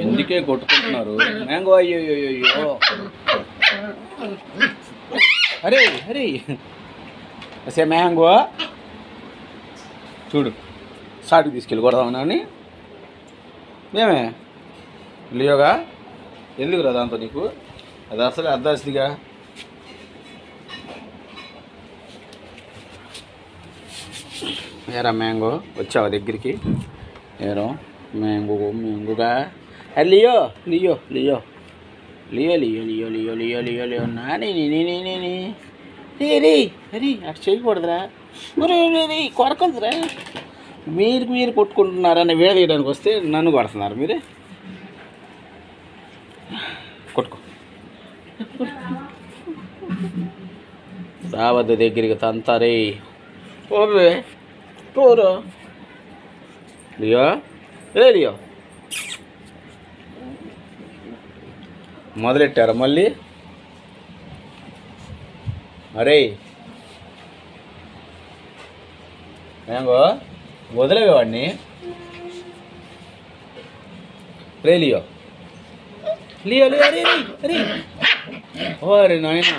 ఎందుకే కొట్టుకుంటున్నారు? మ్యాంగో అయ్యో. అరే అరే అసే మ్యాంగో చూడు, సాటుకు తీసుకెళ్ళి కొడదామని. మేమే లియోగా ఎందుకు రా దాంతో నీకు? అది అసలు అర్ధాస్తిగా. ఏరా మ్యాంగో వచ్చావా దగ్గరికి? ఏరో మ్యాంగోగా Leo Leo Leo Leo Leo Leo Leo Leo Leo Leo Nani రే అరే అటు చేయకూడదురా, కొరకదురా. మీరు కొట్టుకుంటున్నారని వేడేయడానికి వస్తే నన్ను కొడుతున్నారు మీరే. కొట్టుకో రావద్దు దగ్గరికి తంతారే. ఓబే పోరు లియో లియో మొదలెట్టారా మళ్ళీ? అరే మ్యాంగో వదిలేవాడిని. రే లియో లియో లియో అరే అరే ఓ అరే నాయన.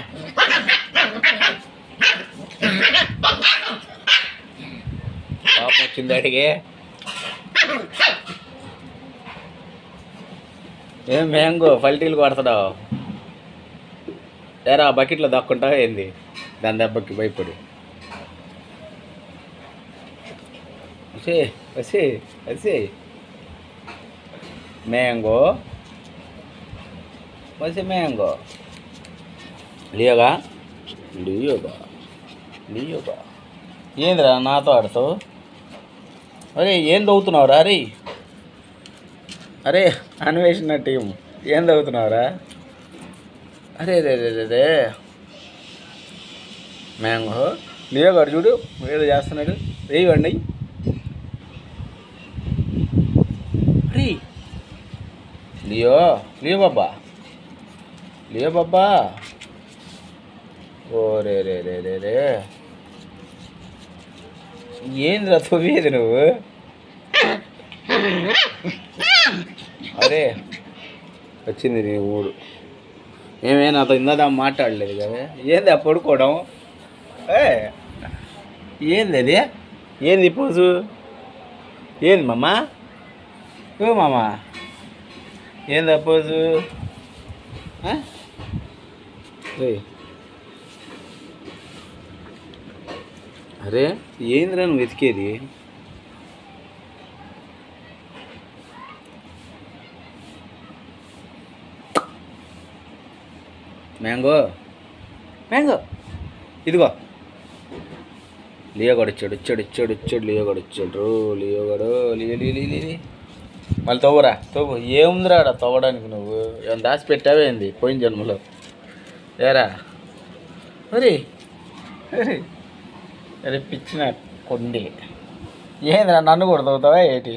పాపం వచ్చింది అడిగే. ఏం మ్యాంగో పల్టీలు కొడతావు? ఏరా బకెట్లో దక్కుంటావా ఏంది? దాని దెబ్బకి భయపడి వసే వసే వసే మ్యాంగో వసే మ్యాంగో లియోగా లియోగా లియోగా. ఏందిరా నాతో ఆడుతావు? అరే ఏం చదువుతున్నావురా? అరే అరే అన్వేషణ టీం ఏం చదువుతున్నావురా? అరే రే రే రే రే మ్యాంగో లియో గారు చూడు ఏదో చేస్తున్నాడు. వేయండి అరే లియో లియో బాబా లియో బాబా. ఓ రే రే రే రే రే ఏంద్రా తొవ్వేది నువ్వు? అరే వచ్చింది నీ మూడు. ఏమే నాతో ఇందా మాట్లాడలేదు కదా? ఏంది ఆ పడుకోవడం? ఏంది అది? ఏంది పోజు? ఏంది మామా? ఓ మామా ఏంది ఆ పోజు? అరే ఏందిరా నువ్వు వెతికేది? మ్యాంగో మ్యాంగో ఇదిగో లియో గడు వచ్చాడు లియో గడు వచ్చాడు. లియో గడు లియో లియో మళ్ళీ తవ్వరా తవ్వు. ఏముందిరా ఆడ తవ్వడానికి? నువ్వు ఏమైనా దాచి పెట్టావేంది పోయిన జన్మలో? ఏరా అరే అరే అరే పిచ్చిన కొండి. ఏందిరా నన్ను కూడా తవ్వుతావా ఏంటి?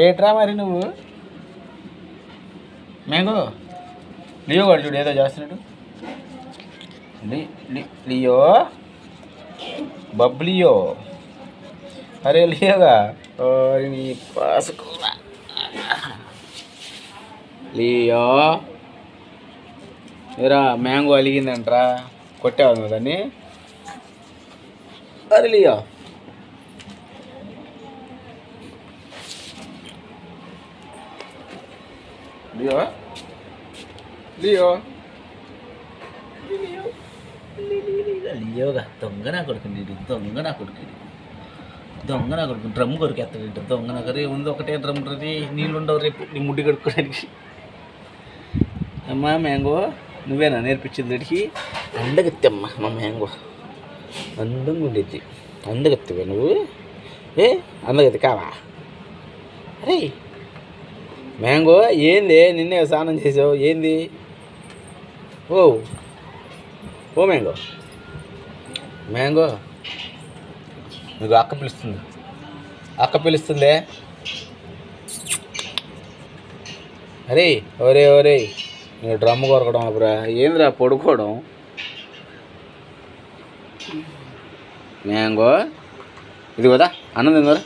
ఏట్రా మరి నువ్వు? మ్యాంగో లియో వాడు చూడు ఏదో చేస్తున్నాడు. లియో బబ్లియో అరే లియోగా నీ పాసుకోరా. లియో ఏరా మ్యాంగో అలిగిందంటరా, కొట్టావు నువ్వు దాన్ని? అరే లియో లియో లియో లియోగా దొంగ నా కొడుకుంది. దొంగ నా కొడుకు డ్రమ్ కొరికేస్తాడు. దొంగ నా కర్రీ ఉంది ఒకటే డ్రమ్ రది. నీళ్ళు ఉండవు రేపు నీ ముడ్డి కడుక్కోడానికి. అమ్మా మ్యాంగో నువ్వేనా నేర్పించింది వీడికి? అందగత్తమ్మా మా మ్యాంగో అందంగా ఉండేది. అందగత్తివే నువ్వు? అందగత్తి కావా? అరే మ్యాంగో ఏంది నిన్నే స్నానం చేసావు ఏంది? ఓ ఓ మ్యాంగో మ్యాంగో నీకు అక్క పిలుస్తుంది. అరే ఒరే నువ్వు డ్రమ్ కొరకడం అప్పురా ఏందిరా పడుకోవడం? మ్యాంగో ఇది కదా అన్నం తిందరా.